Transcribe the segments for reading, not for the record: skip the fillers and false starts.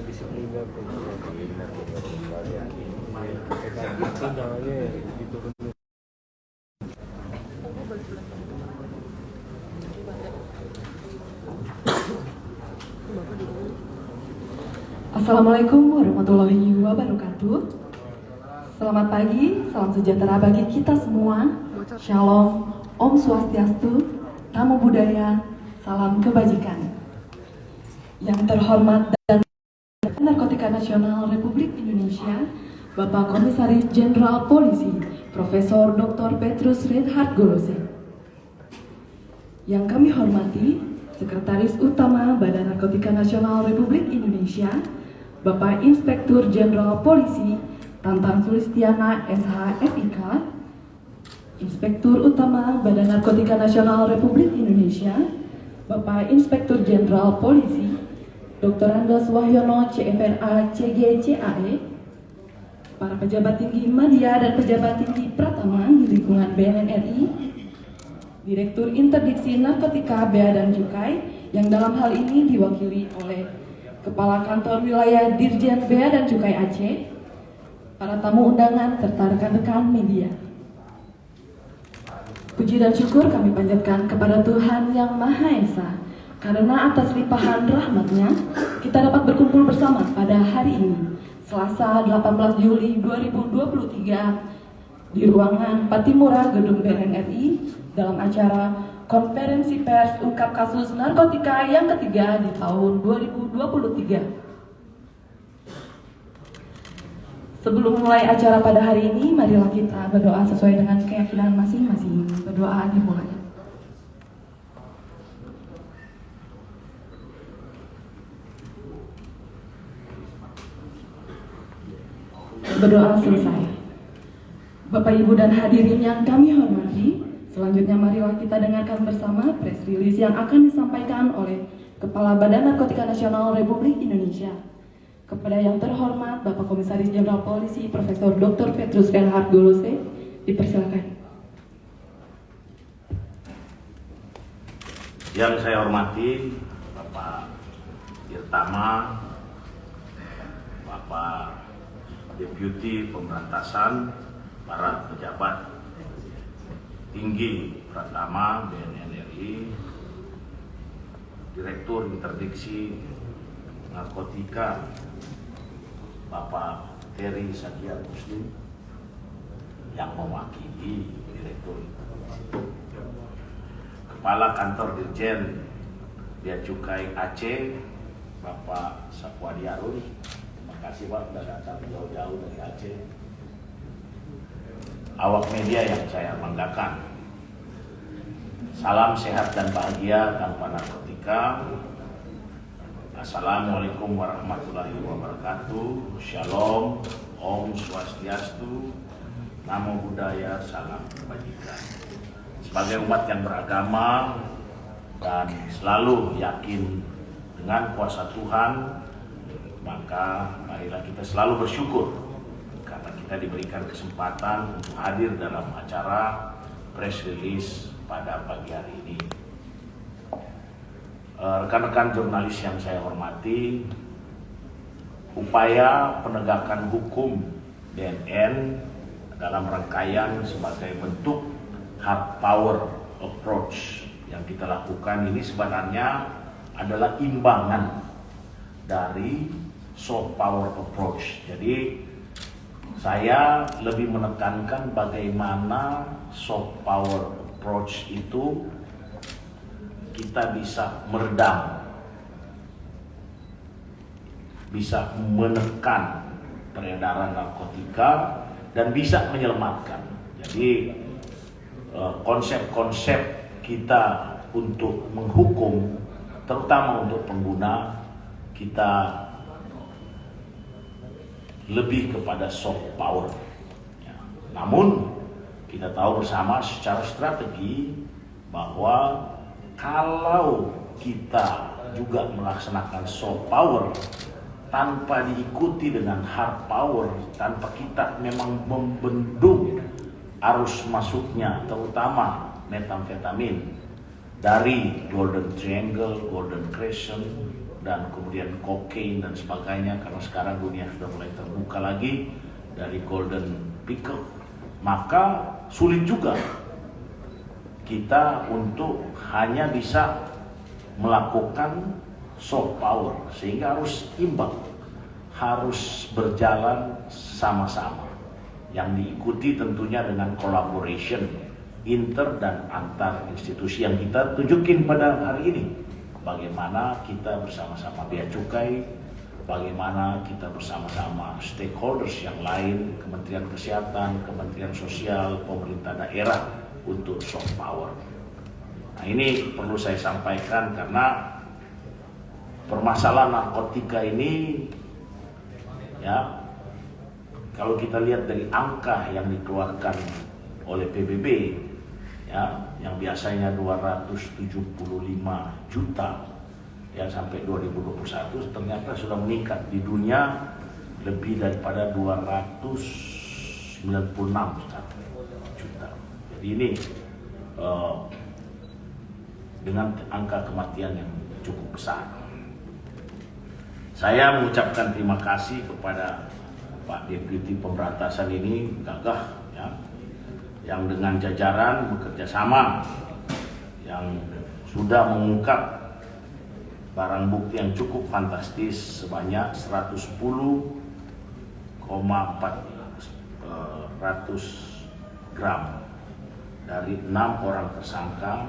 disipliner tuh itu jangannya diturunin. Assalamualaikum warahmatullahi wabarakatuh. Selamat pagi, salam sejahtera bagi kita semua. Shalom, Om Swastiastu, Namo Buddhaya, salam kebajikan. Yang terhormat dan Narkotika Nasional Republik Indonesia, Bapak Komisaris Jenderal Polisi, Profesor Dr. Petrus Reinhard Golose. Yang kami hormati, Sekretaris Utama Badan Narkotika Nasional Republik Indonesia, Bapak Inspektur Jenderal Polisi Tantang Sulistiana SH.SIK, Inspektur Utama Badan Narkotika Nasional Republik Indonesia, Bapak Inspektur Jenderal Polisi Dr. Andes Wahyono CFNA CGCAE, para pejabat tinggi media dan pejabat tinggi Pratama di lingkungan BNN-RI, Direktur Interdiksi Narkotika Bea dan Cukai yang dalam hal ini diwakili oleh Kepala Kantor Wilayah Dirjen Bea dan Cukai Aceh, para tamu undangan serta rekan-rekan media. Puji dan syukur kami panjatkan kepada Tuhan Yang Maha Esa, karena atas limpahan rahmat-Nya kita dapat berkumpul bersama pada hari ini, Selasa 18 Juli 2023 di ruangan Patimura Gedung BNN-RI dalam acara Konferensi Pers Ungkap Kasus Narkotika yang ketiga di tahun 2023. Sebelum mulai acara pada hari ini, marilah kita berdoa sesuai dengan keyakinan masing-masing. Berdoa dimulai. Berdoa selesai. Bapak, Ibu, dan hadirin yang kami hormati, selanjutnya marilah kita dengarkan bersama press release yang akan disampaikan oleh Kepala Badan Narkotika Nasional Republik Indonesia. Kepada yang terhormat Bapak Komisaris Jenderal Polisi Profesor Dr. Petrus Reinhard Golose, dipersilakan. Yang saya hormati Bapak Dirtama, Bapak Deputi Pemberantasan, para pejabat tinggi Pratama BNN-RI, Direktur Interdiksi Narkotika Bapak Terry Sakiat Muslim yang mewakili Direktur Interdiksi, Kepala Kantor Dirjen Bea Cukai Aceh Bapak Sapuadi Arun. Terima kasih Pak sudah datang jauh-jauh dari Aceh. Awak media yang saya banggakan, salam sehat dan bahagia tanpa narkotika. Assalamualaikum warahmatullahi wabarakatuh. Shalom, Om Swastiastu, Namo Buddhaya, salam kebajikan. Sebagai umat yang beragama dan selalu yakin dengan kuasa Tuhan, maka marilah kita selalu bersyukur karena kita diberikan kesempatan untuk hadir dalam acara press release pada pagi hari ini. Rekan-rekan jurnalis yang saya hormati, upaya penegakan hukum BNN dalam rangkaian sebagai bentuk hard power approach yang kita lakukan ini sebenarnya adalah imbangan dari soft power approach. Jadi saya lebih menekankan bagaimana soft power approach itu kita bisa meredam, bisa menekan peredaran narkotika dan bisa menyelamatkan. Jadi konsep-konsep kita untuk menghukum, terutama untuk pengguna, kita lebih kepada soft power. Ya. Namun kita tahu bersama secara strategi bahwa kalau kita juga melaksanakan soft power tanpa diikuti dengan hard power, tanpa kita memang membendung arus masuknya terutama metamfetamin dari Golden Triangle, Golden Crescent, dan kemudian kokain dan sebagainya, karena sekarang dunia sudah mulai terbuka lagi dari golden pickle, maka sulit juga kita untuk hanya bisa melakukan soft power, sehingga harus imbang, harus berjalan sama-sama, yang diikuti tentunya dengan collaboration inter dan antar institusi yang kita tunjukin pada hari ini. Bagaimana kita bersama-sama bea cukai, bagaimana kita bersama-sama stakeholders yang lain, Kementerian Kesehatan, Kementerian Sosial, pemerintah daerah untuk soft power. Nah, ini perlu saya sampaikan karena permasalahan narkotika ini, ya, kalau kita lihat dari angka yang dikeluarkan oleh PBB, ya, yang biasanya 275 juta, ya, sampai 2021 ternyata sudah meningkat di dunia lebih daripada 296 juta. Jadi ini dengan angka kematian yang cukup besar. Saya mengucapkan terima kasih kepada Pak Deputi Pemberantasan ini, gagah, ya, yang dengan jajaran bekerja sama, yang sudah mengungkap barang bukti yang cukup fantastis sebanyak 110,400 gram dari 6 orang tersangka,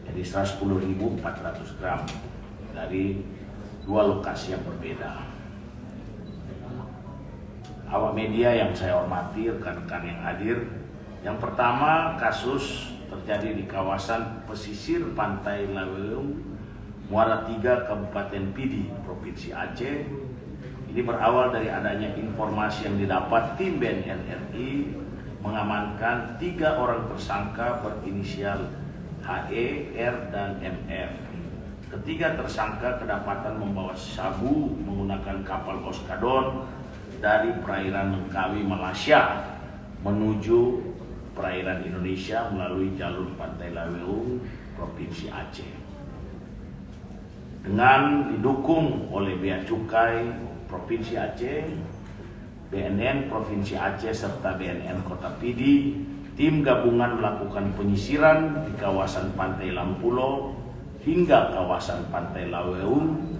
jadi 110.400 gram dari 2 lokasi yang berbeda. Awak media yang saya hormati, rekan-rekan yang hadir, yang pertama kasus terjadi di kawasan pesisir pantai Laweung, Muara Tiga, Kabupaten Pidi, Provinsi Aceh. Ini berawal dari adanya informasi yang didapat tim BNN RI mengamankan 3 orang tersangka berinisial HE, R, dan MF. Ketiga tersangka kedapatan membawa sabu menggunakan kapal Oskadon dari perairan Langkawi, Malaysia menuju perairan Indonesia melalui jalur pantai Laweung, Provinsi Aceh. Dengan didukung oleh Bea Cukai Provinsi Aceh, BNN Provinsi Aceh serta BNN Kota Pidi, tim gabungan melakukan penyisiran di kawasan pantai Lampulo hingga kawasan pantai Laweung,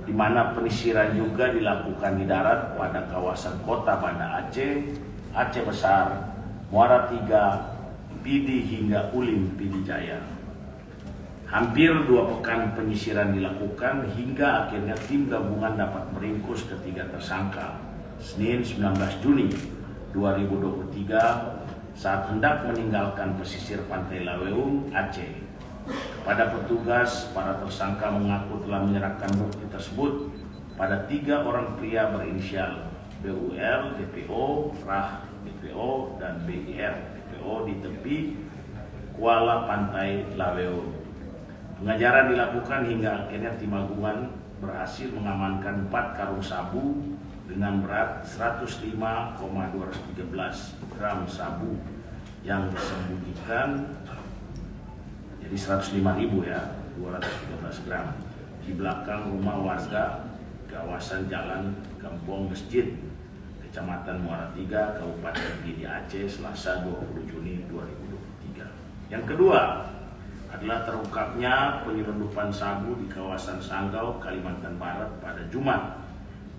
di mana penyisiran juga dilakukan di darat pada kawasan Kota Banda Aceh, Aceh Besar, Muara Tiga, Pidi hingga Ulim Pidi Jaya. Hampir 2 pekan penyisiran dilakukan hingga akhirnya tim gabungan dapat meringkus ketiga tersangka Senin 19 Juni 2023 saat hendak meninggalkan pesisir pantai Laweung, Aceh. Kepada petugas, para tersangka mengaku telah menyerahkan bukti tersebut pada 3 orang pria berinisial BUL, DPO, RAH, DPO, dan BIR, DPO di tepi kuala pantai Laweung. Pengejaran dilakukan hingga akhirnya tim gabungan berhasil mengamankan 4 karung sabu dengan berat 105,213 gram sabu yang disembunyikan, jadi 105.000 ya, 213 gram di belakang rumah warga kawasan Jalan Kampung Masjid, Kecamatan Muara Tiga, Kabupaten Pidi Aceh, Selasa 20 Juni 2023. Yang kedua adalah terungkapnya penyelundupan sabu di kawasan Sanggau, Kalimantan Barat pada Jumat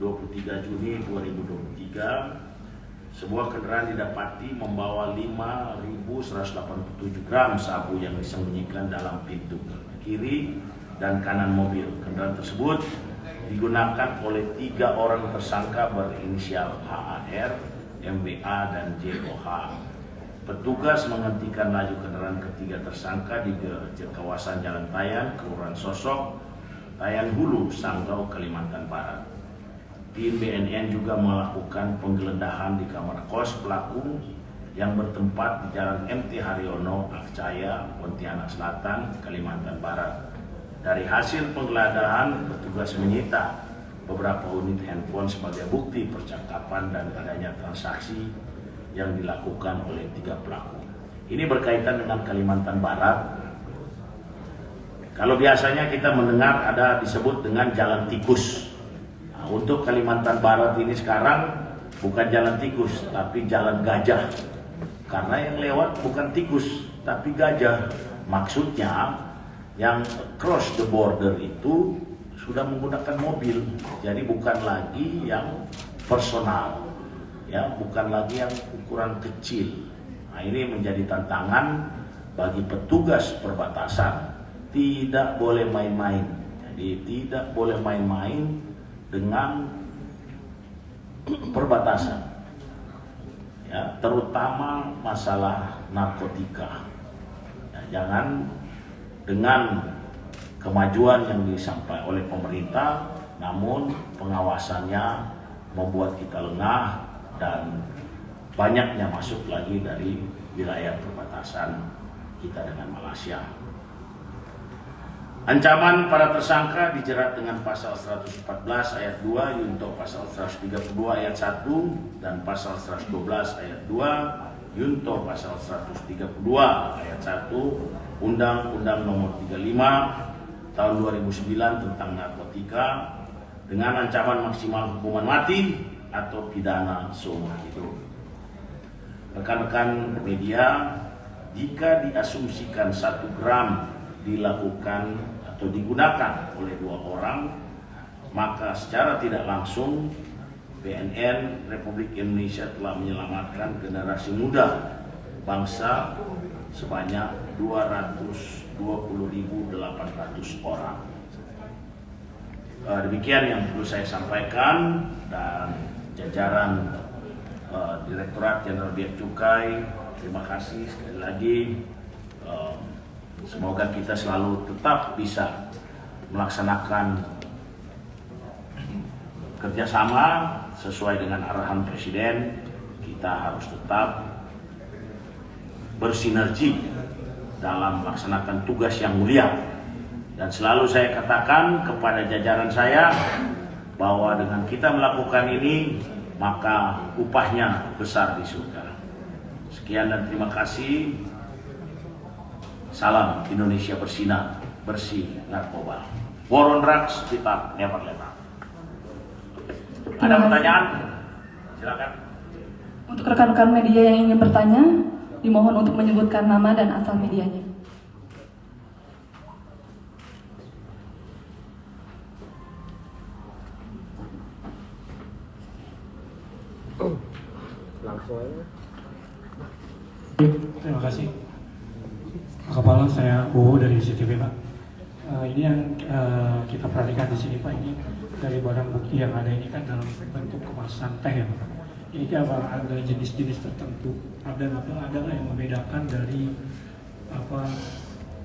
23 Juni 2023. Sebuah kendaraan didapati membawa 5.187 gram sabu yang disembunyikan dalam pintu kiri dan kanan mobil. Kendaraan tersebut digunakan oleh 3 orang tersangka berinisial HAR, MBA, dan JOH. Petugas menghentikan laju kendaraan ketiga tersangka di kawasan Jalan Tayan, Kelurahan Sosok, Tayan Hulu, Sanggau, Kalimantan Barat. Tim BNN juga melakukan penggeledahan di kamar kos pelaku yang bertempat di Jalan MT Haryono, Akcaya, Pontianak Selatan, Kalimantan Barat. Dari hasil penggeledahan, petugas menyita beberapa unit handphone sebagai bukti percakapan dan adanya transaksi yang dilakukan oleh 3 pelaku. Ini berkaitan dengan Kalimantan Barat. Kalau biasanya kita mendengar ada disebut dengan jalan tikus. Nah, untuk Kalimantan Barat ini sekarang bukan jalan tikus, tapi jalan gajah. Karena yang lewat bukan tikus, tapi gajah. Maksudnya yang cross the border itu sudah menggunakan mobil, jadi bukan lagi yang personal, ya, bukan lagi yang ukuran kecil. Nah, ini menjadi tantangan bagi petugas perbatasan. Tidak boleh main-main. Jadi tidak boleh main-main dengan perbatasan, ya, terutama masalah narkotika. Ya, jangan dengan kemajuan yang disampaikan oleh pemerintah, namun pengawasannya membuat kita lengah dan banyaknya masuk lagi dari wilayah perbatasan kita dengan Malaysia. Ancaman para tersangka dijerat dengan pasal 114 ayat 2 Yunto pasal 132 ayat 1 dan pasal 112 ayat 2 Yunto pasal 132 ayat 1 Undang-Undang Nomor 35 Tahun 2009 tentang narkotika dengan ancaman maksimal hukuman mati atau pidana seumur hidup. Rekan-rekan media, jika diasumsikan 1 gram dilakukan atau digunakan oleh 2 orang, maka secara tidak langsung BNN Republik Indonesia telah menyelamatkan generasi muda bangsa sebanyak 220.800 orang. Demikian yang perlu saya sampaikan, dan jajaran Direktorat Jenderal Bea Cukai, terima kasih sekali lagi. Semoga kita selalu tetap bisa melaksanakan kerjasama sesuai dengan arahan Presiden. Kita harus tetap bersinergi dalam melaksanakan tugas yang mulia. Dan selalu saya katakan kepada jajaran saya bahwa dengan kita melakukan ini, maka upahnya besar di surga. Sekian dan terima kasih. Salam Indonesia bersinar, bersih narkoba. War on drugs, kita never let up. Ada pertanyaan? Silakan. Untuk rekan-rekan media yang ingin bertanya, dimohon untuk menyebutkan nama dan asal medianya. Langsung aja. Terima kasih Pak Kepala, saya Bowo dari CCTV Pak. Ini yang kita perhatikan di sini Pak, ini dari barang bukti yang ada ini kan dalam bentuk kemasan teh ya Pak. Ini apa ada jenis-jenis tertentu, ada nggak yang membedakan dari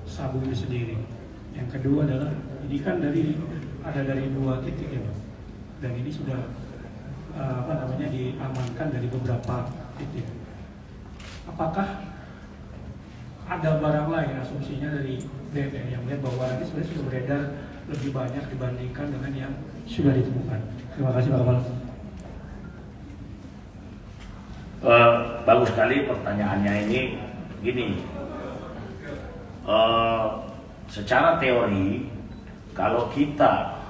sabu ini sendiri. Yang kedua adalah ini kan dari 2 titik ya Pak, dan ini sudah diamankan dari beberapa titik. Apakah ada barang lain, asumsinya dari BNN yang melihat bahwa ini sebenarnya sudah beredar lebih banyak dibandingkan dengan yang sudah ditemukan? Terima kasih Pak Kepala. Bagus sekali pertanyaannya ini. Gini, secara teori kalau kita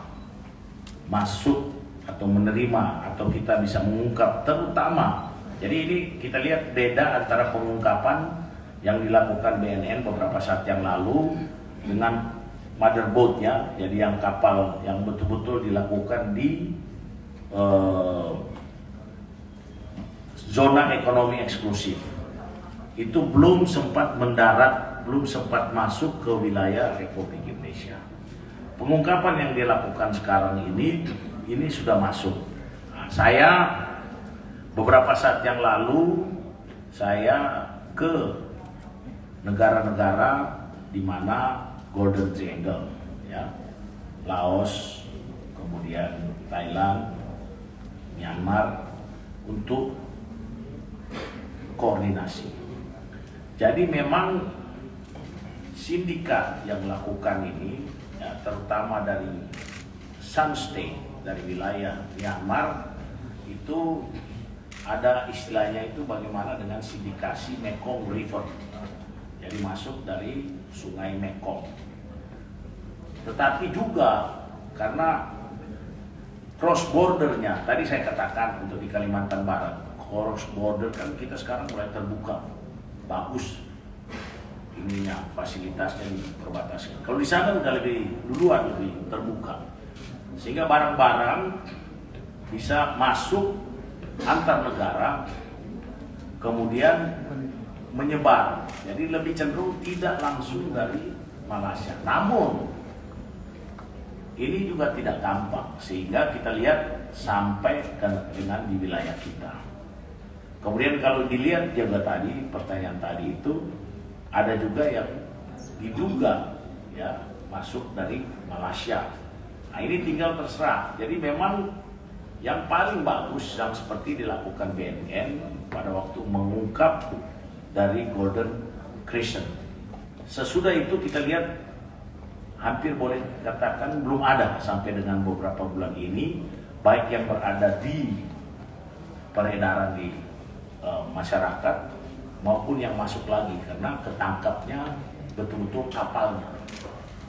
masuk atau menerima atau kita bisa mengungkap, terutama, jadi ini kita lihat beda antara pengungkapan yang dilakukan BNN beberapa saat yang lalu dengan motherboatnya, jadi yang kapal yang betul-betul dilakukan di zona ekonomi eksklusif. Itu belum sempat mendarat, belum sempat masuk ke wilayah Republik Indonesia. Pengungkapan yang dilakukan sekarang ini sudah masuk. Nah, saya beberapa saat yang lalu saya ke negara-negara di mana Golden Triangle, ya, Laos, kemudian Thailand, Myanmar, untuk koordinasi. Jadi memang sindikat yang melakukan ini, ya, terutama dari Sun State, dari wilayah Myanmar, itu ada istilahnya itu bagaimana dengan sindikasi Mekong River. Jadi masuk dari sungai Mekong. tetapi juga karena cross bordernya, tadi saya katakan untuk di Kalimantan Barat, cross border kan kita sekarang mulai terbuka, bagus ininya, fasilitasnya diperbatasi. Kalau di sana udah lebih duluan, lebih terbuka, sehingga barang-barang bisa masuk antar negara, kemudian menyebar. Jadi lebih cenderung tidak langsung dari Malaysia. Namun ini juga tidak gampang, sehingga kita lihat sampai dengan di wilayah kita. Kemudian kalau dilihat juga tadi, pertanyaan tadi itu, ada juga yang diduga ya masuk dari Malaysia. Nah ini tinggal terserah. Jadi memang yang paling bagus yang seperti dilakukan BNN pada waktu mengungkap dari Golden Crescent. Sesudah itu kita lihat hampir boleh katakan belum ada sampai dengan beberapa bulan ini, baik yang berada di peredaran di masyarakat maupun yang masuk lagi, karena ketangkapnya betul-betul kapalnya.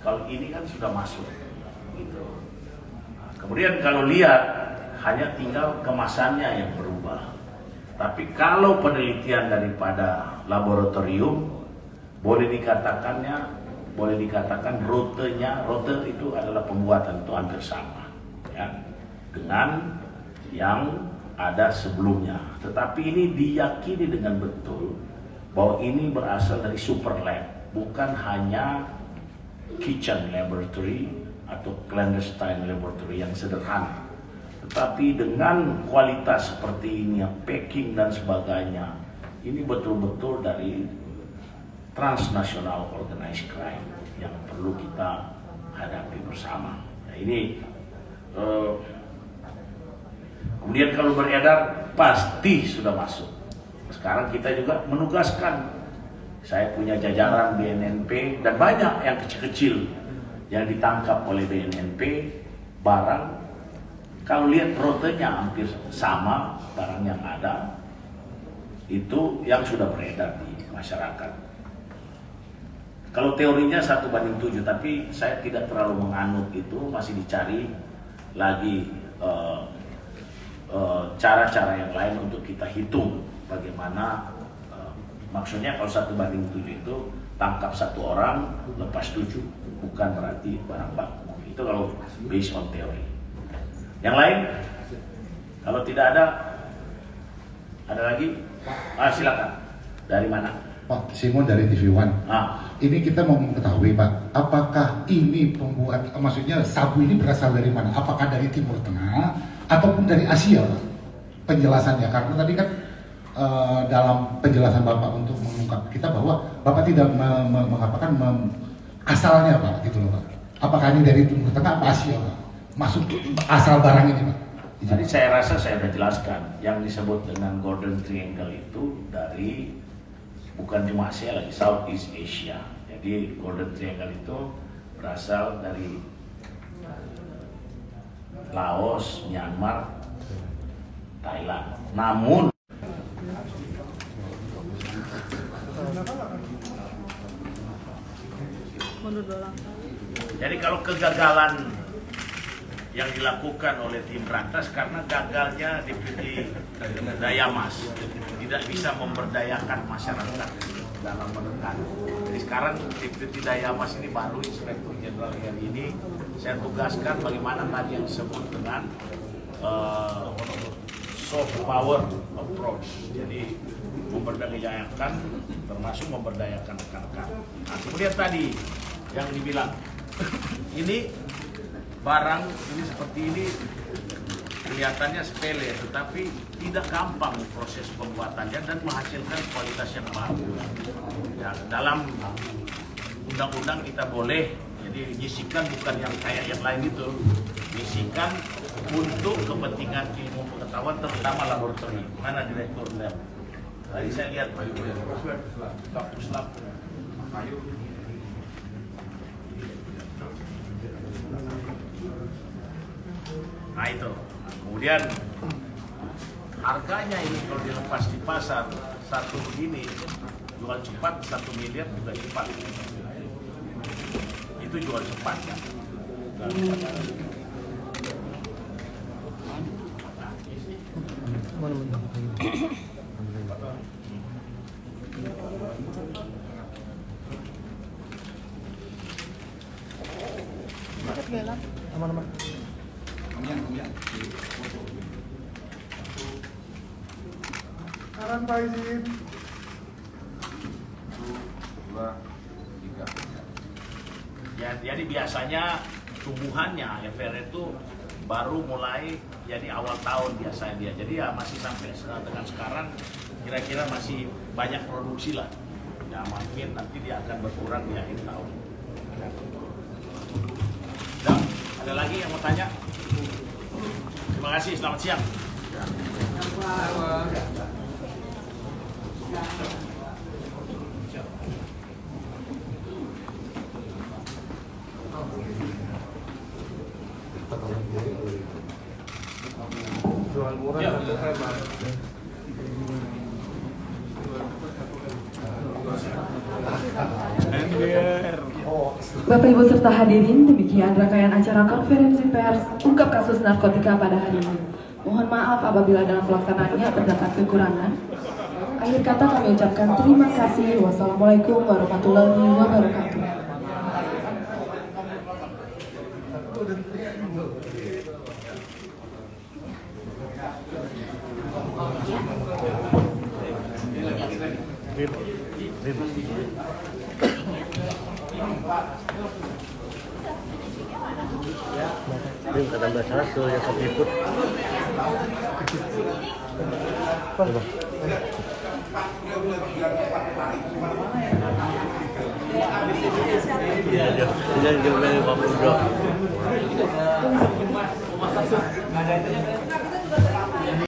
Kalau ini kan sudah masuk gitu. Kemudian kalau lihat hanya tinggal kemasannya yang berubah. Tapi kalau penelitian daripada laboratorium boleh dikatakan rutenya, rute itu adalah pembuatan itu hampir sama ya, dengan yang ada sebelumnya. Tetapi ini diyakini dengan betul bahwa ini berasal dari super lab, bukan hanya kitchen laboratory atau clandestine laboratory yang sederhana. Tetapi dengan kualitas seperti ini, packing dan sebagainya, ini betul-betul dari transnational organized crime yang perlu kita hadapi bersama. Nah, ini kemudian kalau beredar pasti sudah masuk. Sekarang kita juga menugaskan, saya punya jajaran BNNP dan banyak yang kecil-kecil yang ditangkap oleh BNNP barang. Kalau lihat rutenya hampir sama, barang yang ada itu yang sudah beredar di masyarakat. Kalau teorinya 1:7, tapi saya tidak terlalu menganut itu, masih dicari lagi cara-cara yang lain untuk kita hitung bagaimana maksudnya kalau 1:7 itu tangkap 1 orang, lepas 7, bukan berarti barang baku. Itu kalau based on teori. Yang lain, kalau tidak ada lagi, silakan. Dari mana? Pak Simon dari TV One. Ini kita mau mengetahui Pak, apakah ini pembuat, maksudnya sabu ini berasal dari mana? Apakah dari Timur Tengah ataupun dari Asia Pak? Penjelasannya, karena tadi kan dalam penjelasan Bapak untuk mengungkap kita bahwa Bapak tidak mengatakan asalnya Pak, gitu loh Pak. Apakah ini dari Timur Tengah atau Asia Pak? Masuk asal barang ini Pak? Jadi saya rasa saya sudah jelaskan, yang disebut dengan Golden Triangle itu dari bukan cuma Asia lagi, Southeast Asia. Jadi Golden Triangle itu berasal dari Laos, Myanmar, Thailand. Namun jadi kalau kegagalan yang dilakukan oleh tim Berantas karena gagalnya Deputi Dayamas tidak bisa memberdayakan masyarakat dalam menekan. Jadi sekarang Deputi Dayamas ini baru Inspektur Jenderal yang ini saya tugaskan bagaimana tadi yang disebut dengan soft power approach. Jadi memberdayakan, termasuk memberdayakan rekan-rekan. Nah, kemudian tadi yang dibilang ini barang ini seperti ini kelihatannya sepele, tetapi tidak gampang proses pembuatannya dan menghasilkan kualitas yang bagus. Ya, dalam undang-undang kita boleh, jadi nyisikan bukan yang kayak yang lain itu, nyisikan untuk kepentingan ilmu pengetahuan terutama laboratorium. Mana direktur lab? Tadi saya lihat kapus lab. Nah itu, kemudian harganya ini kalau dilepas di pasar satu begini jual cepat 1 miliar juga cepat, itu jual cepat kan. Aman-aman. Saran Pak izin. 2, 3. Ya, jadi biasanya tumbuhannya eferet itu baru mulai jadi awal tahun biasanya dia. Jadi ya masih sampai dengan sekarang kira-kira masih banyak produksi lah. Ya mungkin nanti dia akan berkurang di akhir tahun. Dan ada lagi yang mau tanya? Terima kasih, selamat siang. Jual murah satu hemat. Bapak Ibu serta hadirin, demikian rangkaian acara konferensi pers ungkap kasus narkotika pada hari ini. Mohon maaf apabila dalam pelaksanaannya terdapat kekurangan. Akhir kata kami ucapkan terima kasih. Wassalamualaikum warahmatullahi wabarakatuh. Rim, kata Mbak Sarah tuh yang kopi put. Coba. Iya, jangan Pak Bro.